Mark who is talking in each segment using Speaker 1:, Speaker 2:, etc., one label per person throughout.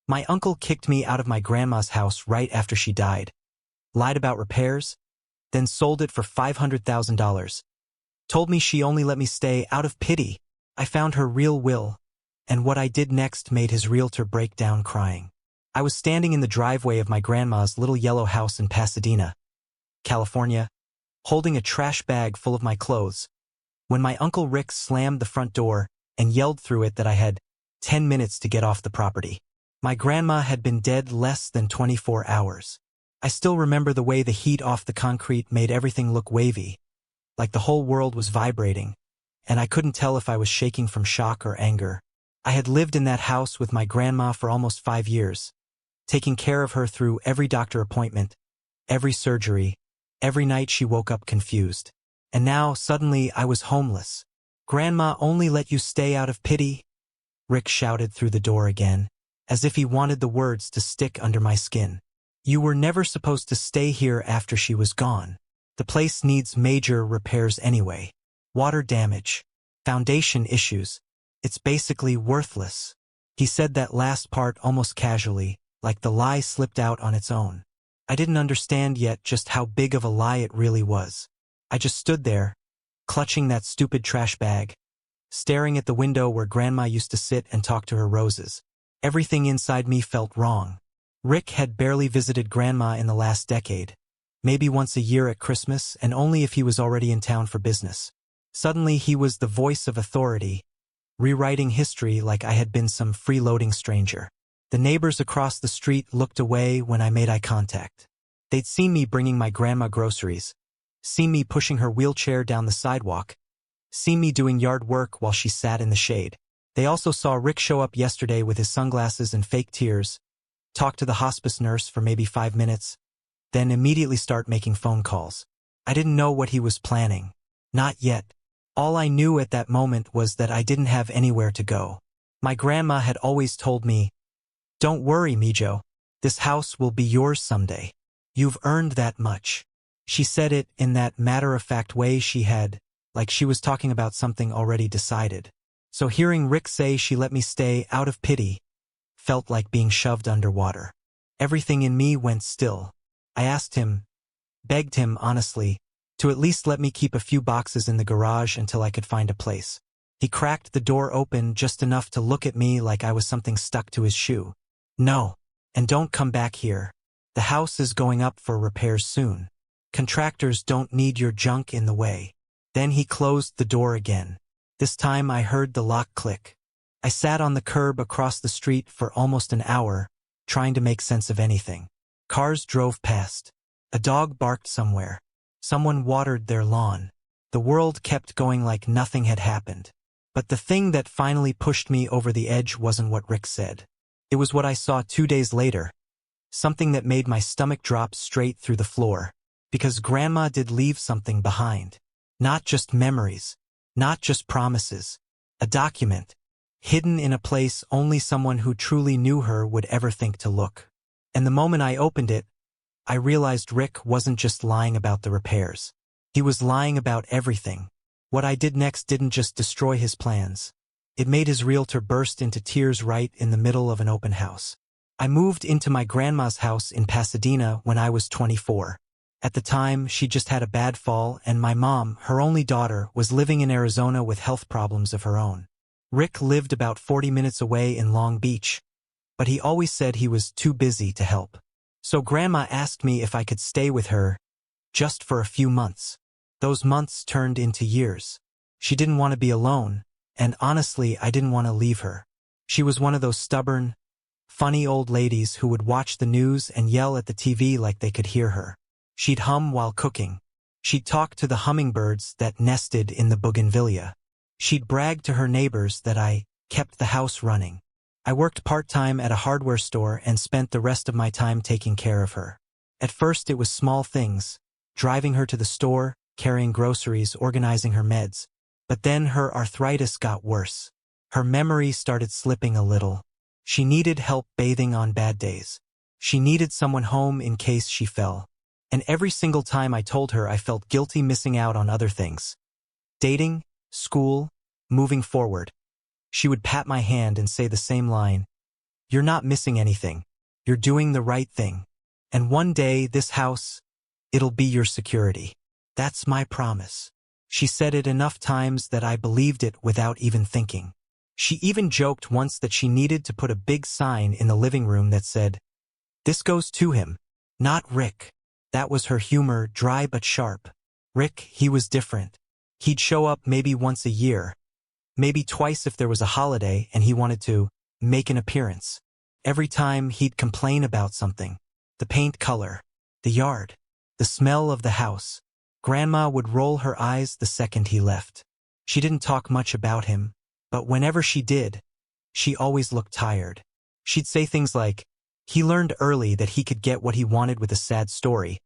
Speaker 1: My uncle kicked me out of my grandma's house right after she died, lied about repairs, then sold it for $500,000. Told me she only let me stay out of pity. I found her real will, and what I did next made his realtor break down crying. I was standing in the driveway of my grandma's little yellow house in Pasadena, California, holding a trash bag full of my clothes, when my Uncle Rick slammed the front door and yelled through it that I had 10 minutes to get off the property. My grandma had been dead less than 24 hours. I still remember the way the heat off the concrete made everything look wavy, like the whole world was vibrating, and I couldn't tell if I was shaking from shock or anger. I had lived in that house with my grandma for almost 5 years, taking care of her through every doctor appointment, every surgery, every night she woke up confused. And now, suddenly, I was homeless. "Grandma only let you stay out of pity?" Rick shouted through the door again, as if he wanted the words to stick under my skin. "You were never supposed to stay here after she was gone. The place needs major repairs anyway. Water damage, foundation issues. It's basically worthless." He said that last part almost casually, like the lie slipped out on its own. I didn't understand yet just how big of a lie it really was. I just stood there, clutching that stupid trash bag, staring at the window where Grandma used to sit and talk to her roses. Everything inside me felt wrong. Rick had barely visited Grandma in the last decade, maybe once a year at Christmas, and only if he was already in town for business. Suddenly he was the voice of authority, rewriting history like I had been some freeloading stranger. The neighbors across the street looked away when I made eye contact. They'd seen me bringing my grandma groceries, seen me pushing her wheelchair down the sidewalk, seen me doing yard work while she sat in the shade. They also saw Rick show up yesterday with his sunglasses and fake tears, talk to the hospice nurse for maybe 5 minutes, then immediately start making phone calls. I didn't know what he was planning. Not yet. All I knew at that moment was that I didn't have anywhere to go. My grandma had always told me, "Don't worry, Mijo. This house will be yours someday. You've earned that much." She said it in that matter-of-fact way she had, like she was talking about something already decided. So hearing Rick say she let me stay out of pity felt like being shoved underwater. Everything in me went still. I asked him, begged him honestly, to at least let me keep a few boxes in the garage until I could find a place. He cracked the door open just enough to look at me like I was something stuck to his shoe. "No, and don't come back here. The house is going up for repairs soon. Contractors don't need your junk in the way." Then he closed the door again. This time I heard the lock click. I sat on the curb across the street for almost an hour, trying to make sense of anything. Cars drove past. A dog barked somewhere. Someone watered their lawn. The world kept going like nothing had happened. But the thing that finally pushed me over the edge wasn't what Rick said. It was what I saw 2 days later. Something that made my stomach drop straight through the floor. Because Grandma did leave something behind. Not just memories. Not just promises. A document. Hidden in a place only someone who truly knew her would ever think to look. And the moment I opened it, I realized Rick wasn't just lying about the repairs. He was lying about everything. What I did next didn't just destroy his plans. It made his realtor burst into tears right in the middle of an open house. I moved into my grandma's house in Pasadena when I was 24. At the time, she just had a bad fall, and my mom, her only daughter, was living in Arizona with health problems of her own. Rick lived about 40 minutes away in Long Beach, but he always said he was too busy to help. So Grandma asked me if I could stay with her, just for a few months. Those months turned into years. She didn't want to be alone, and honestly, I didn't want to leave her. She was one of those stubborn, funny old ladies who would watch the news and yell at the TV like they could hear her. She'd hum while cooking. She'd talk to the hummingbirds that nested in the bougainvillea. She'd brag to her neighbors that I kept the house running. I worked part-time at a hardware store and spent the rest of my time taking care of her. At first it was small things, driving her to the store, carrying groceries, organizing her meds. But then her arthritis got worse. Her memory started slipping a little. She needed help bathing on bad days. She needed someone home in case she fell. And every single time I told her, I felt guilty missing out on other things. Dating, school, moving forward. She would pat my hand and say the same line, You're not missing anything. You're doing the right thing. And one day, this house, it'll be your security. That's my promise. She said it enough times that I believed it without even thinking. She even joked once that she needed to put a big sign in the living room that said, "This goes to him, not Rick." That was her humor, dry but sharp. Rick, he was different. He'd show up maybe once a year, maybe twice if there was a holiday and he wanted to make an appearance. Every time he'd complain about something. The paint color, the yard, the smell of the house. Grandma would roll her eyes the second he left. She didn't talk much about him, but whenever she did, she always looked tired. She'd say things like, "He learned early that he could get what he wanted with a sad story,"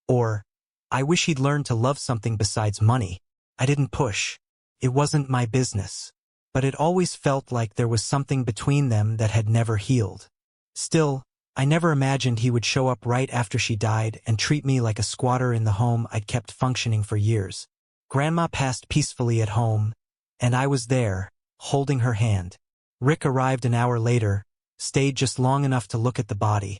Speaker 1: or, "I wish he'd learned to love something besides money. I didn't push. It wasn't my business." But it always felt like there was something between them that had never healed. Still, I never imagined he would show up right after she died and treat me like a squatter in the home I'd kept functioning for years. Grandma passed peacefully at home, and I was there, holding her hand. Rick arrived an hour later, stayed just long enough to look at the body,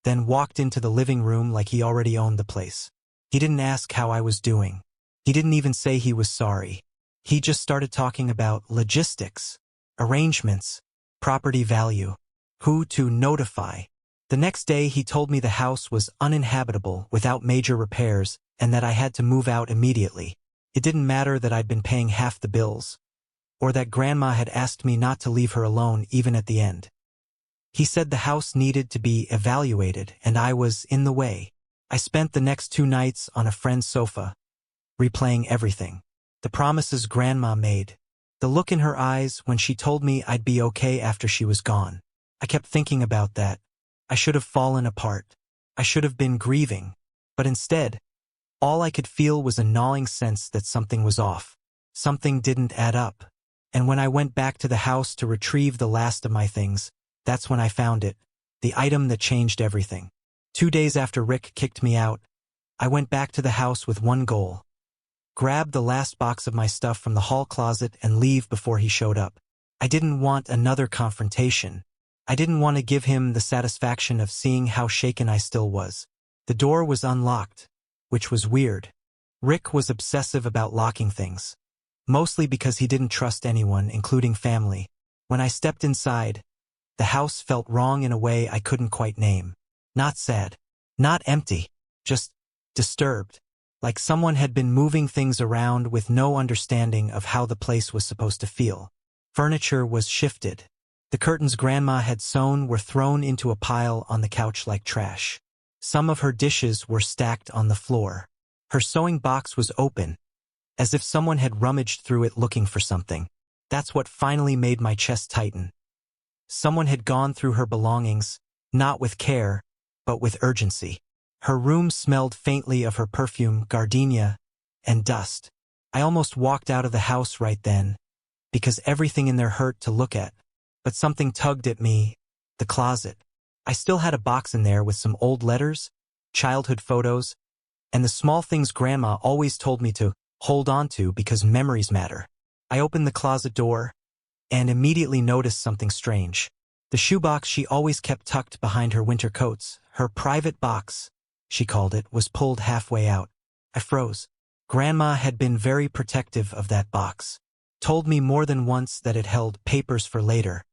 Speaker 1: then walked into the living room like he already owned the place. He didn't ask how I was doing. He didn't even say he was sorry. He just started talking about logistics, arrangements, property value, who to notify. The next day he told me the house was uninhabitable without major repairs and that I had to move out immediately. It didn't matter that I'd been paying half the bills, or that Grandma had asked me not to leave her alone even at the end. He said the house needed to be evaluated and I was in the way. I spent the next 2 nights on a friend's sofa, replaying everything. The promises Grandma made. The look in her eyes when she told me I'd be okay after she was gone. I kept thinking about that. I should have fallen apart. I should have been grieving. But instead, all I could feel was a gnawing sense that something was off. Something didn't add up. And when I went back to the house to retrieve the last of my things, that's when I found it. The item that changed everything. 2 days after Rick kicked me out, I went back to the house with one goal. Grab the last box of my stuff from the hall closet and leave before he showed up. I didn't want another confrontation. I didn't want to give him the satisfaction of seeing how shaken I still was. The door was unlocked, which was weird. Rick was obsessive about locking things, mostly because he didn't trust anyone, including family. When I stepped inside, the house felt wrong in a way I couldn't quite name. Not sad, not empty, just disturbed. Like someone had been moving things around with no understanding of how the place was supposed to feel. Furniture was shifted. The curtains Grandma had sewn were thrown into a pile on the couch like trash. Some of her dishes were stacked on the floor. Her sewing box was open, as if someone had rummaged through it looking for something. That's what finally made my chest tighten. Someone had gone through her belongings, not with care, but with urgency. Her room smelled faintly of her perfume, gardenia, and dust. I almost walked out of the house right then, because everything in there hurt to look at. But something tugged at me, the closet. I still had a box in there with some old letters, childhood photos, and the small things Grandma always told me to hold on to because memories matter. I opened the closet door and immediately noticed something strange. The shoebox she always kept tucked behind her winter coats, her private box, she called it, was pulled halfway out. I froze. Grandma had been very protective of that box. Told me more than once that it held papers for later,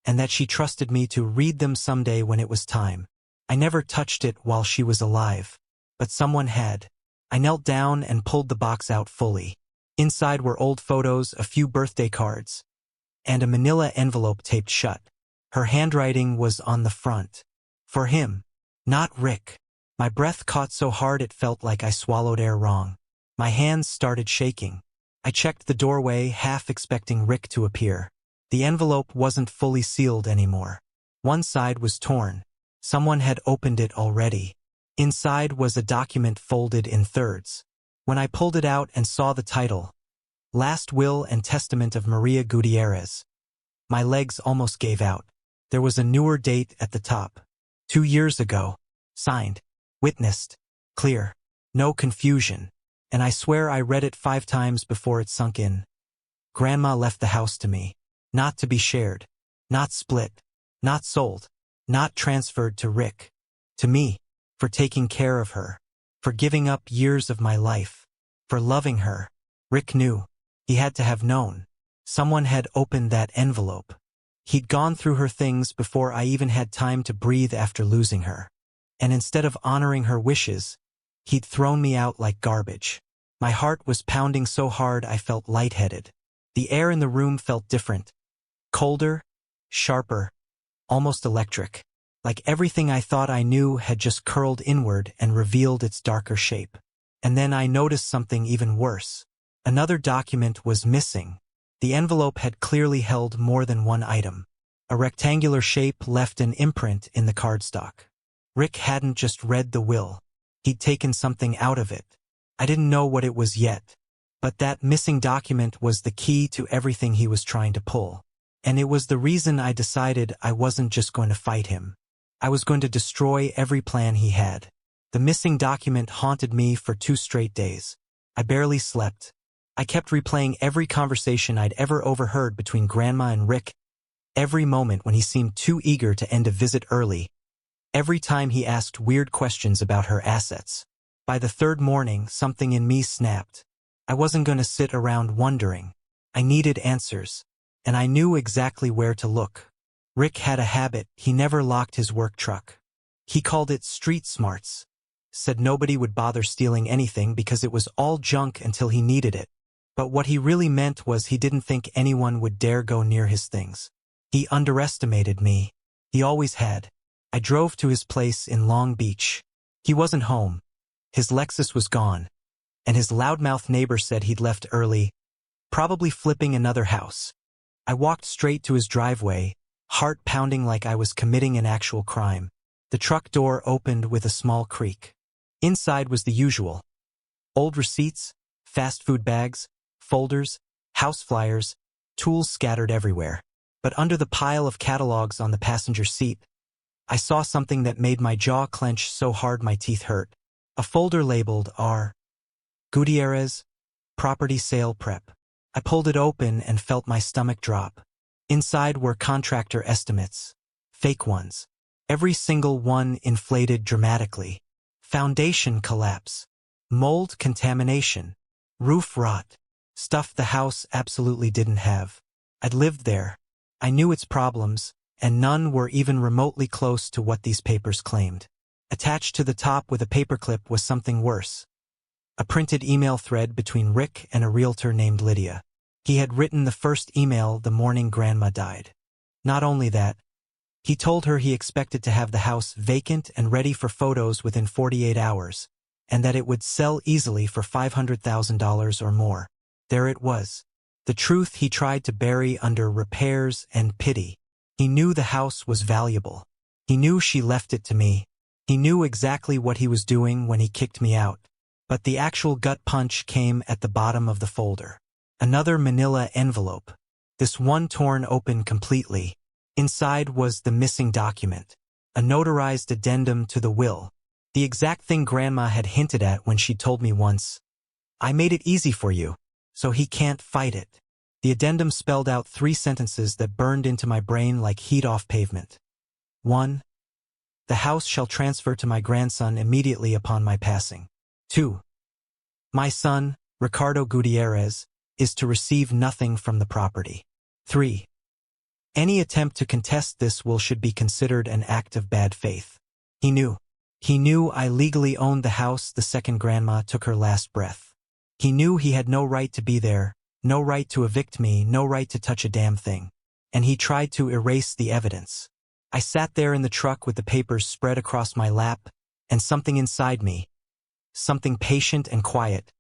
Speaker 1: and that she trusted me to read them someday when it was time. I never touched it while she was alive, but someone had. I knelt down and pulled the box out fully. Inside were old photos, a few birthday cards, and a manila envelope taped shut. Her handwriting was on the front. For him, not Rick. My breath caught so hard it felt like I swallowed air wrong. My hands started shaking. I checked the doorway, half expecting Rick to appear. The envelope wasn't fully sealed anymore. One side was torn. Someone had opened it already. Inside was a document folded in thirds. When I pulled it out and saw the title, Last Will and Testament of Maria Gutierrez, my legs almost gave out. There was a newer date at the top. 2 years ago. Signed. Witnessed. Clear. No confusion. And I swear I read it 5 times before it sunk in. Grandma left the house to me. Not to be shared. Not split. Not sold. Not transferred to Rick. To me. For taking care of her. For giving up years of my life. For loving her. Rick knew. He had to have known. Someone had opened that envelope. He'd gone through her things before I even had time to breathe after losing her. And instead of honoring her wishes, he'd thrown me out like garbage. My heart was pounding so hard I felt lightheaded. The air in the room felt different. Colder, sharper, almost electric. Like everything I thought I knew had just curled inward and revealed its darker shape. And then I noticed something even worse. Another document was missing. The envelope had clearly held more than one item. A rectangular shape left an imprint in the cardstock. Rick hadn't just read the will. He'd taken something out of it. I didn't know what it was yet. But that missing document was the key to everything he was trying to pull. And it was the reason I decided I wasn't just going to fight him. I was going to destroy every plan he had. The missing document haunted me for 2 straight days. I barely slept. I kept replaying every conversation I'd ever overheard between Grandma and Rick, every moment when he seemed too eager to end a visit early, every time he asked weird questions about her assets. By the 3rd morning, something in me snapped. I wasn't going to sit around wondering. I needed answers, and I knew exactly where to look. Rick had a habit. He never locked his work truck. He called it street smarts, said nobody would bother stealing anything because it was all junk until he needed it. But what he really meant was he didn't think anyone would dare go near his things. He underestimated me. He always had. I drove to his place in Long Beach. He wasn't home. His Lexus was gone. And his loudmouth neighbor said he'd left early, probably flipping another house. I walked straight to his driveway, heart pounding like I was committing an actual crime. The truck door opened with a small creak. Inside was the usual. Old receipts, fast food bags, folders, house flyers, tools scattered everywhere. But under the pile of catalogs on the passenger seat, I saw something that made my jaw clench so hard my teeth hurt. A folder labeled R. Gutierrez, Property Sale Prep. I pulled it open and felt my stomach drop. Inside were contractor estimates. Fake ones. Every single one inflated dramatically. Foundation collapse. Mold contamination. Roof rot. Stuff the house absolutely didn't have. I'd lived there. I knew its problems, and none were even remotely close to what these papers claimed. Attached to the top with a paperclip was something worse. A printed email thread between Rick and a realtor named Lydia. He had written the first email the morning Grandma died. Not only that, he told her he expected to have the house vacant and ready for photos within 48 hours, and that it would sell easily for $500,000 or more. There it was. The truth he tried to bury under repairs and pity. He knew the house was valuable. He knew she left it to me. He knew exactly what he was doing when he kicked me out. But the actual gut punch came at the bottom of the folder. Another manila envelope. This one torn open completely. Inside was the missing document. A notarized addendum to the will. The exact thing Grandma had hinted at when she told me once, "I made it easy for you, so he can't fight it." The addendum spelled out 3 sentences that burned into my brain like heat off pavement. 1. The house shall transfer to my grandson immediately upon my passing. 2. My son, Ricardo Gutierrez, is to receive nothing from the property. 3. Any attempt to contest this will should be considered an act of bad faith. He knew. He knew I legally owned the house the second Grandma took her last breath. He knew he had no right to be there, no right to evict me, no right to touch a damn thing. And he tried to erase the evidence. I sat there in the truck with the papers spread across my lap, and something inside me, something patient and quiet,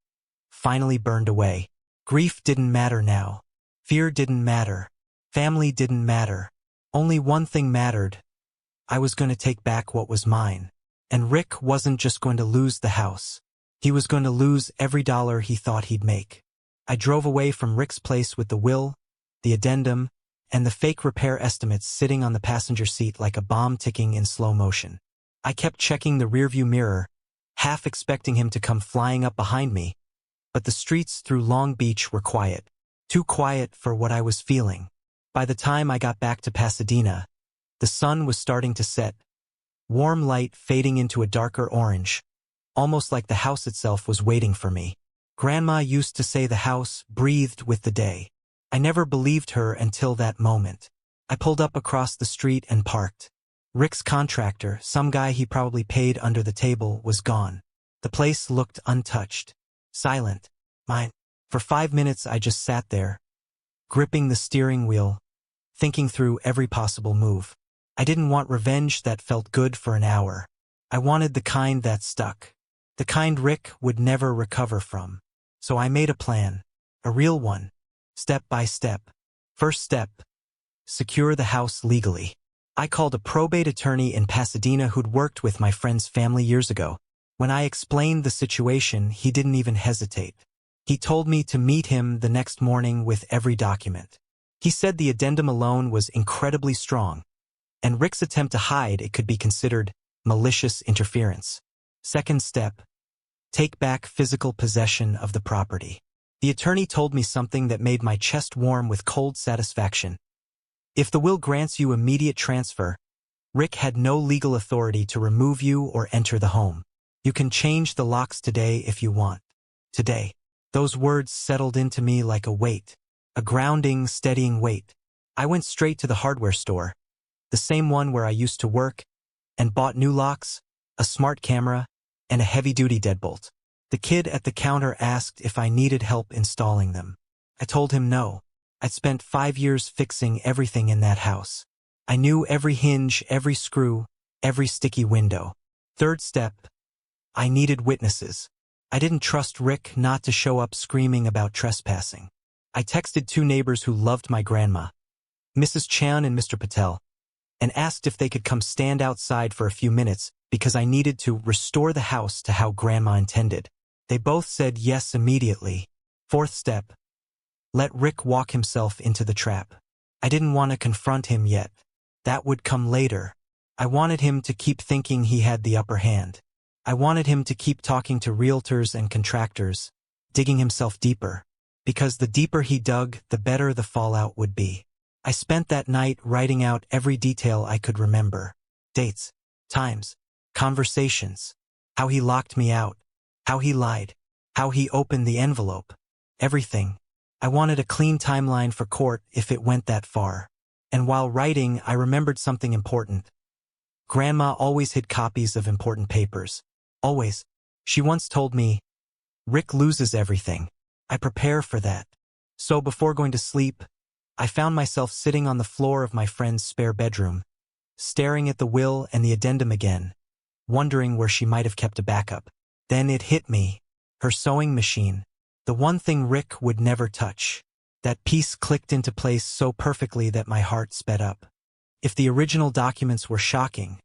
Speaker 1: finally burned away. Grief didn't matter now. Fear didn't matter. Family didn't matter. Only one thing mattered. I was going to take back what was mine. And Rick wasn't just going to lose the house. He was going to lose every dollar he thought he'd make. I drove away from Rick's place with the will, the addendum, and the fake repair estimates sitting on the passenger seat like a bomb ticking in slow motion. I kept checking the rearview mirror, half expecting him to come flying up behind me, but the streets through Long Beach were quiet. Too quiet for what I was feeling. By the time I got back to Pasadena, The sun was starting to set, warm light fading into a darker orange, almost like the house itself was waiting for me. Grandma used to say the house breathed with the day. I never believed her until that moment. I pulled up across the street and parked. Rick's contractor, some guy he probably paid under the table, was gone. The place looked untouched, silent, mine. For 5 minutes I just sat there, gripping the steering wheel, thinking through every possible move. I didn't want revenge that felt good for an hour. I wanted the kind that stuck, the kind Rick would never recover from. So I made a plan, a real one, step by step. First step, secure the house legally. I called a probate attorney in Pasadena who'd worked with my friend's family years ago. When I explained the situation, he didn't even hesitate. He told me to meet him the next morning with every document. He said the addendum alone was incredibly strong, and Rick's attempt to hide it could be considered malicious interference. Second step, take back physical possession of the property. The attorney told me something that made my chest warm with cold satisfaction. If the will grants you immediate transfer, Rick had no legal authority to remove you or enter the home. You can change the locks today if you want. Today. Those words settled into me like a weight, a grounding, steadying weight. I went straight to the hardware store, the same one where I used to work, and bought new locks, a smart camera, and a heavy-duty deadbolt. The kid at the counter asked if I needed help installing them. I told him no. I'd spent 5 years fixing everything in that house. I knew every hinge, every screw, every sticky window. Third step, I needed witnesses. I didn't trust Rick not to show up screaming about trespassing. I texted 2 neighbors who loved my grandma, Mrs. Chan and Mr. Patel, and asked if they could come stand outside for a few minutes because I needed to restore the house to how Grandma intended. They both said yes immediately. Fourth step, let Rick walk himself into the trap. I didn't want to confront him yet. That would come later. I wanted him to keep thinking he had the upper hand. I wanted him to keep talking to realtors and contractors, digging himself deeper. Because the deeper he dug, the better the fallout would be. I spent that night writing out every detail I could remember. Dates, times, conversations, how he locked me out, how he lied, how he opened the envelope, everything. I wanted a clean timeline for court if it went that far. And while writing, I remembered something important. Grandma always hid copies of important papers. Always. She once told me, Rick loses everything. I prepare for that. So before going to sleep, I found myself sitting on the floor of my friend's spare bedroom, staring at the will and the addendum again, wondering where she might have kept a backup. Then it hit me, her sewing machine, the one thing Rick would never touch. That piece clicked into place so perfectly that my heart sped up. If the original documents were shocking,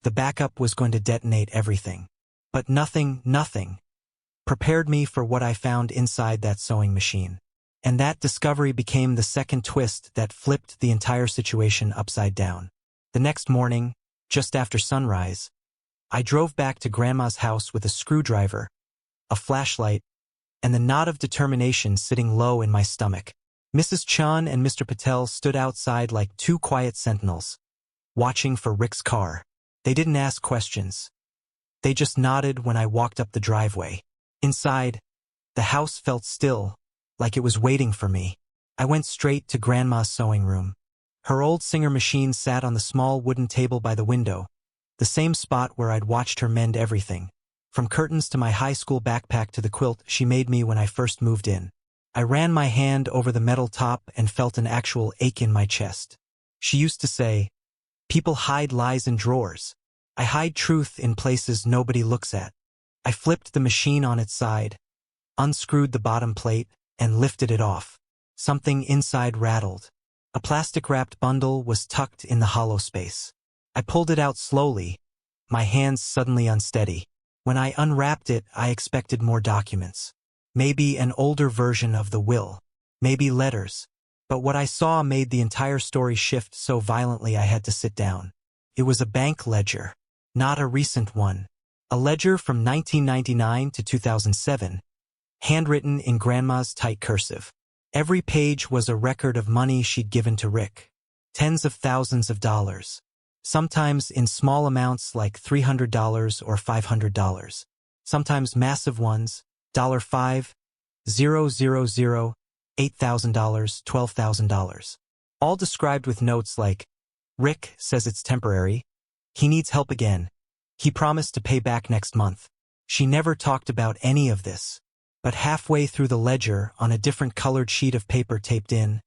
Speaker 1: the backup was going to detonate everything. But nothing prepared me for what I found inside that sewing machine. And that discovery became the second twist that flipped the entire situation upside down. The next morning, just after sunrise, I drove back to Grandma's house with a screwdriver, a flashlight, and the knot of determination sitting low in my stomach. Mrs. Chan and Mr. Patel stood outside like 2 quiet sentinels, watching for Rick's car. They didn't ask questions. They just nodded when I walked up the driveway. Inside, the house felt still, like it was waiting for me. I went straight to Grandma's sewing room. Her old Singer machine sat on the small wooden table by the window, the same spot where I'd watched her mend everything. From curtains to my high school backpack to the quilt she made me when I first moved in. I ran my hand over the metal top and felt an actual ache in my chest. She used to say, people hide lies in drawers. I hide truth in places nobody looks at. I flipped the machine on its side, unscrewed the bottom plate, and lifted it off. Something inside rattled. A plastic-wrapped bundle was tucked in the hollow space. I pulled it out slowly, my hands suddenly unsteady. When I unwrapped it, I expected more documents. Maybe an older version of the will. Maybe letters. But what I saw made the entire story shift so violently I had to sit down. It was a bank ledger. Not a recent one. A ledger from 1999 to 2007, handwritten in Grandma's tight cursive. Every page was a record of money she'd given to Rick. tens of thousands of dollars. Sometimes in small amounts like $300 or $500. Sometimes massive ones, $5, $000, $8,000, $12,000. All described with notes like, Rick says it's temporary. He needs help again. He promised to pay back next month. She never talked about any of this. But halfway through the ledger, on a different colored sheet of paper taped in,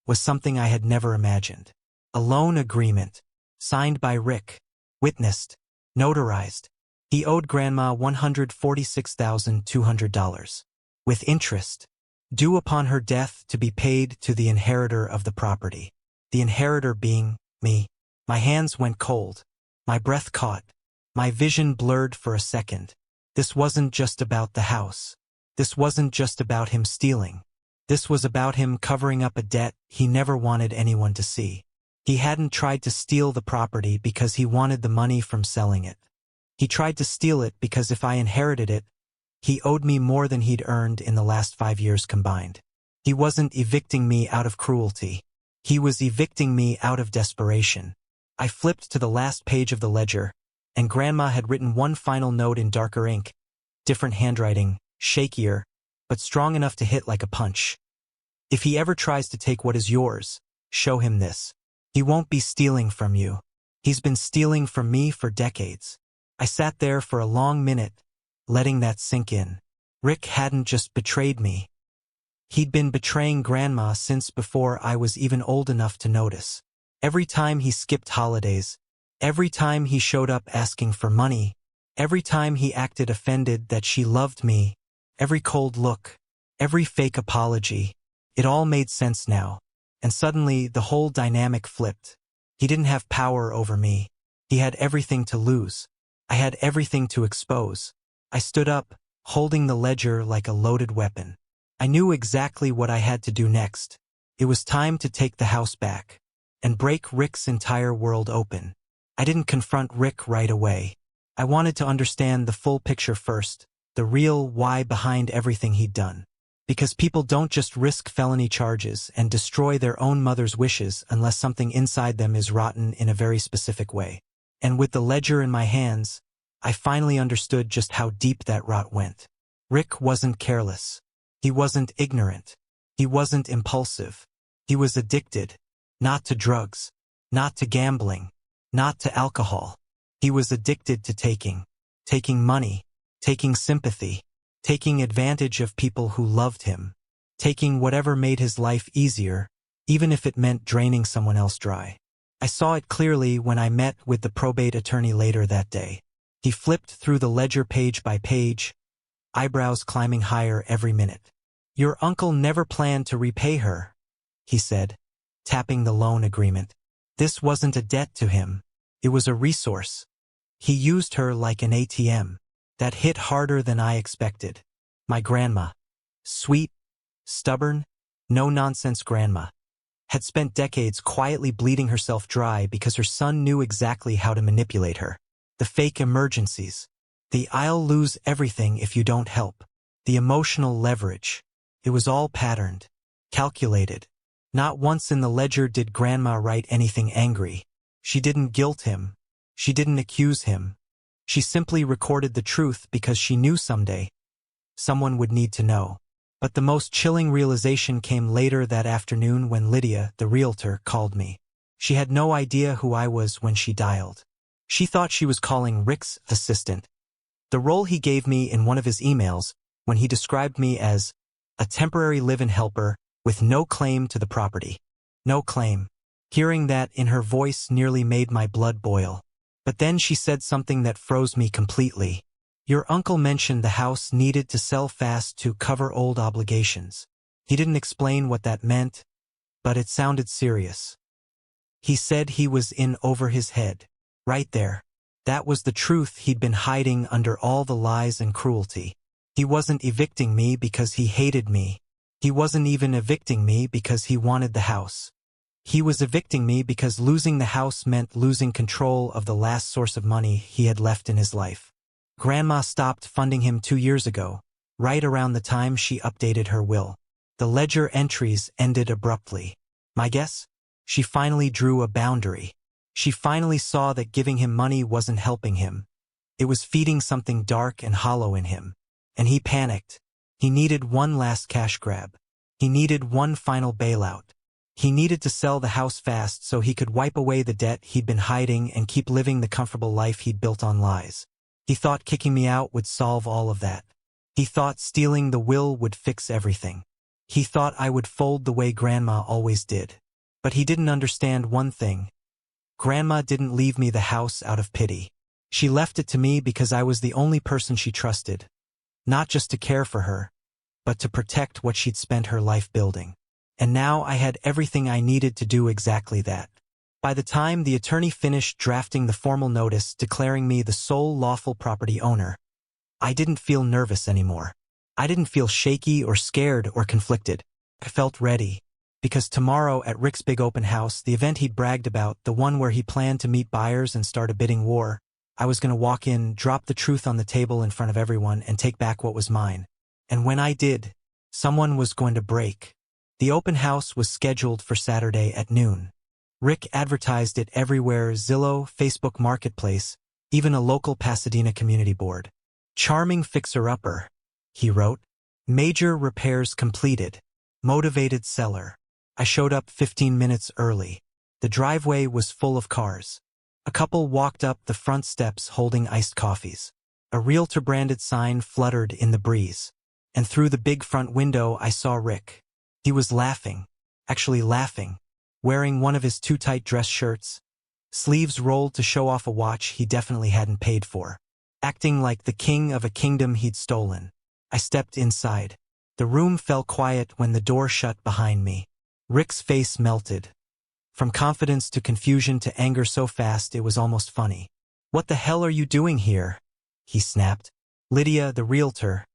Speaker 1: was something I had never imagined. A loan agreement, signed by Rick, witnessed, notarized. He owed Grandma $146,200, with interest, due upon her death to be paid to the inheritor of the property. The inheritor being me. My hands went cold. My breath caught. My vision blurred for a second. This wasn't just about the house. This wasn't just about him stealing. This was about him covering up a debt he never wanted anyone to see. He hadn't tried to steal the property because he wanted the money from selling it. He tried to steal it because if I inherited it, he owed me more than he'd earned in the last 5 years combined. He wasn't evicting me out of cruelty. He was evicting me out of desperation. I flipped to the last page of the ledger, and Grandma had written one final note in darker ink, different handwriting, shakier, but strong enough to hit like a punch. If he ever tries to take what is yours, show him this. He won't be stealing from you. He's been stealing from me for decades. I sat there for a long minute, letting that sink in. Rick hadn't just betrayed me. He'd been betraying Grandma since before I was even old enough to notice. Every time he skipped holidays, every time he showed up asking for money, every time he acted offended that she loved me, every cold look, every fake apology, it all made sense now. And suddenly the whole dynamic flipped. He didn't have power over me. He had everything to lose. I had everything to expose. I stood up, holding the ledger like a loaded weapon. I knew exactly what I had to do next. It was time to take the house back and break Rick's entire world open. I didn't confront Rick right away. I wanted to understand the full picture first, the real why behind everything he'd done. Because people don't just risk felony charges and destroy their own mother's wishes unless something inside them is rotten in a very specific way. And with the ledger in my hands, I finally understood just how deep that rot went. Rick wasn't careless. He wasn't ignorant. He wasn't impulsive. He was addicted, not to drugs, not to gambling, not to alcohol. He was addicted to taking money, taking sympathy, taking advantage of people who loved him, taking whatever made his life easier, even if it meant draining someone else dry. I saw it clearly when I met with the probate attorney later that day. He flipped through the ledger page by page, eyebrows climbing higher every minute. Your uncle never planned to repay her, he said, tapping the loan agreement. This wasn't a debt to him. It was a resource. He used her like an ATM. That hit harder than I expected. My grandma, sweet, stubborn, no-nonsense grandma, had spent decades quietly bleeding herself dry because her son knew exactly how to manipulate her. The fake emergencies, the "I'll lose everything if you don't help," the emotional leverage. It was all patterned, calculated. Not once in the ledger did Grandma write anything angry. She didn't guilt him. She didn't accuse him. She simply recorded the truth because she knew someday someone would need to know. But the most chilling realization came later that afternoon when Lydia, the realtor, called me. She had no idea who I was when she dialed. She thought she was calling Rick's assistant, the role he gave me in one of his emails when he described me as a temporary live-in helper with no claim to the property. No claim. Hearing that in her voice nearly made my blood boil. But then she said something that froze me completely. Your uncle mentioned the house needed to sell fast to cover old obligations. He didn't explain what that meant, but it sounded serious. He said he was in over his head. Right there. That was the truth he'd been hiding under all the lies and cruelty. He wasn't evicting me because he hated me. He wasn't even evicting me because he wanted the house. He was evicting me because losing the house meant losing control of the last source of money he had left in his life. Grandma stopped funding him 2 years ago, right around the time she updated her will. The ledger entries ended abruptly. My guess? She finally drew a boundary. She finally saw that giving him money wasn't helping him. It was feeding something dark and hollow in him. And he panicked. He needed one last cash grab. He needed one final bailout. He needed to sell the house fast so he could wipe away the debt he'd been hiding and keep living the comfortable life he'd built on lies. He thought kicking me out would solve all of that. He thought stealing the will would fix everything. He thought I would fold the way Grandma always did. But he didn't understand one thing. Grandma didn't leave me the house out of pity. She left it to me because I was the only person she trusted. Not just to care for her, but to protect what she'd spent her life building. And now I had everything I needed to do exactly that. By the time the attorney finished drafting the formal notice declaring me the sole lawful property owner, I didn't feel nervous anymore. I didn't feel shaky or scared or conflicted. I felt ready. Because tomorrow at Rick's big open house, the event he'd bragged about, the one where he planned to meet buyers and start a bidding war, I was going to walk in, drop the truth on the table in front of everyone, and take back what was mine. And when I did, someone was going to break. The open house was scheduled for Saturday at noon. Rick advertised it everywhere: Zillow, Facebook Marketplace, even a local Pasadena community board. Charming fixer-upper, he wrote. Major repairs completed. Motivated seller. I showed up 15 minutes early. The driveway was full of cars. A couple walked up the front steps holding iced coffees. A Realtor-branded sign fluttered in the breeze. And through the big front window I saw Rick. He was laughing. Actually laughing. Wearing one of his too tight dress shirts. Sleeves rolled to show off a watch he definitely hadn't paid for. Acting like the king of a kingdom he'd stolen. I stepped inside. The room fell quiet when the door shut behind me. Rick's face melted. From confidence to confusion to anger so fast it was almost funny. "What the hell are you doing here?" he snapped. Lydia, the realtor,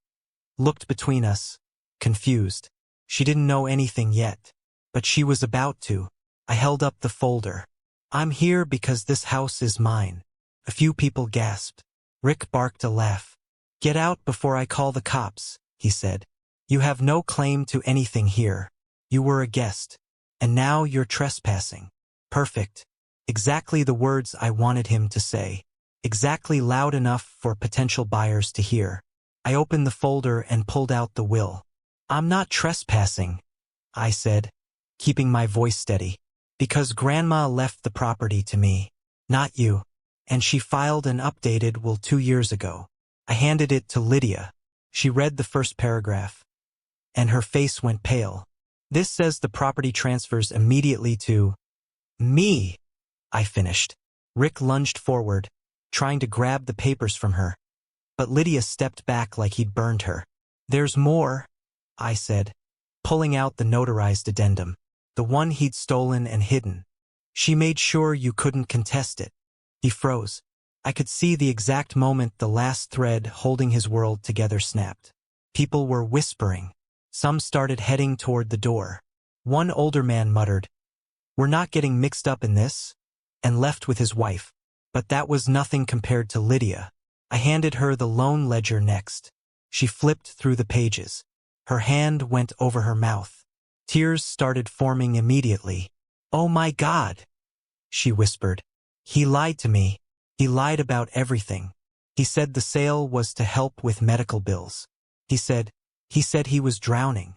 Speaker 1: looked between us, confused. She didn't know anything yet, but she was about to. I held up the folder. "I'm here because this house is mine." A few people gasped. Rick barked a laugh. "Get out before I call the cops," he said. "You have no claim to anything here. You were a guest. And now you're trespassing." Perfect. Exactly the words I wanted him to say. Exactly loud enough for potential buyers to hear. I opened the folder and pulled out the will. "I'm not trespassing," I said, keeping my voice steady. "Because Grandma left the property to me, not you. And she filed an updated will 2 years ago." I handed it to Lydia. She read the first paragraph. And her face went pale. "This says the property transfers immediately to me," I finished. Rick lunged forward, trying to grab the papers from her. But Lydia stepped back like he'd burned her. "There's more," I said, pulling out the notarized addendum. The one he'd stolen and hidden. "She made sure you couldn't contest it." He froze. I could see the exact moment the last thread holding his world together snapped. People were whispering. Some started heading toward the door. One older man muttered, "We're not getting mixed up in this," and left with his wife. But that was nothing compared to Lydia. I handed her the loan ledger next. She flipped through the pages. Her hand went over her mouth. Tears started forming immediately. "Oh my God," she whispered. "He lied to me. He lied about everything. He said the sale was to help with medical bills. He said he was drowning."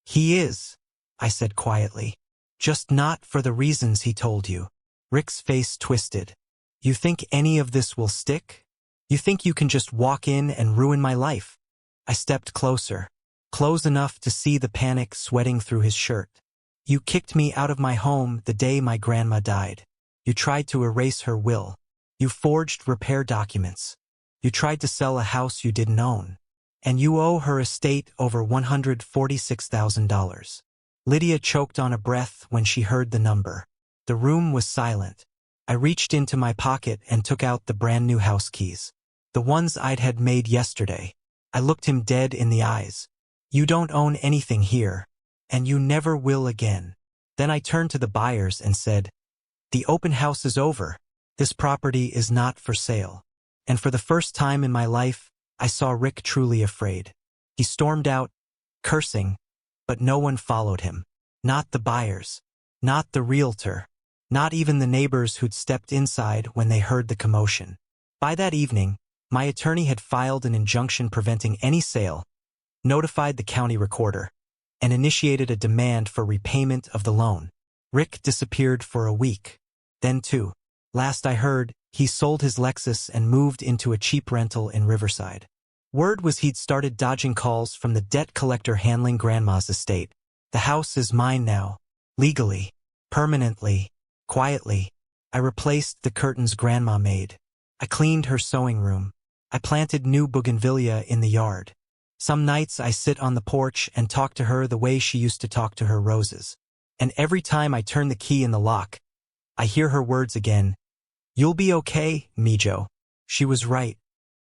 Speaker 1: "He is," I said quietly. "Just not for the reasons he told you." Rick's face twisted. "You think any of this will stick? You think you can just walk in and ruin my life?" I stepped closer, close enough to see the panic sweating through his shirt. "You kicked me out of my home the day my grandma died. You tried to erase her will. You forged repair documents. You tried to sell a house you didn't own. And you owe her estate over $146,000. Lydia choked on a breath when she heard the number. The room was silent. I reached into my pocket and took out the brand new house keys. The ones I'd had made yesterday. I looked him dead in the eyes. "You don't own anything here. And you never will again." Then I turned to the buyers and said, "The open house is over. This property is not for sale." And for the first time in my life, I saw Rick truly afraid. He stormed out, cursing, but no one followed him. Not the buyers. Not the realtor. Not even the neighbors who'd stepped inside when they heard the commotion. By that evening, my attorney had filed an injunction preventing any sale, notified the county recorder, and initiated a demand for repayment of the loan. Rick disappeared for a week. Then, too, last I heard, he sold his Lexus and moved into a cheap rental in Riverside. Word was he'd started dodging calls from the debt collector handling Grandma's estate. The house is mine now, legally, permanently, quietly. I replaced the curtains Grandma made. I cleaned her sewing room. I planted new bougainvillea in the yard. Some nights I sit on the porch and talk to her the way she used to talk to her roses. And every time I turn the key in the lock, I hear her words again. You'll be okay, Mijo. She was right.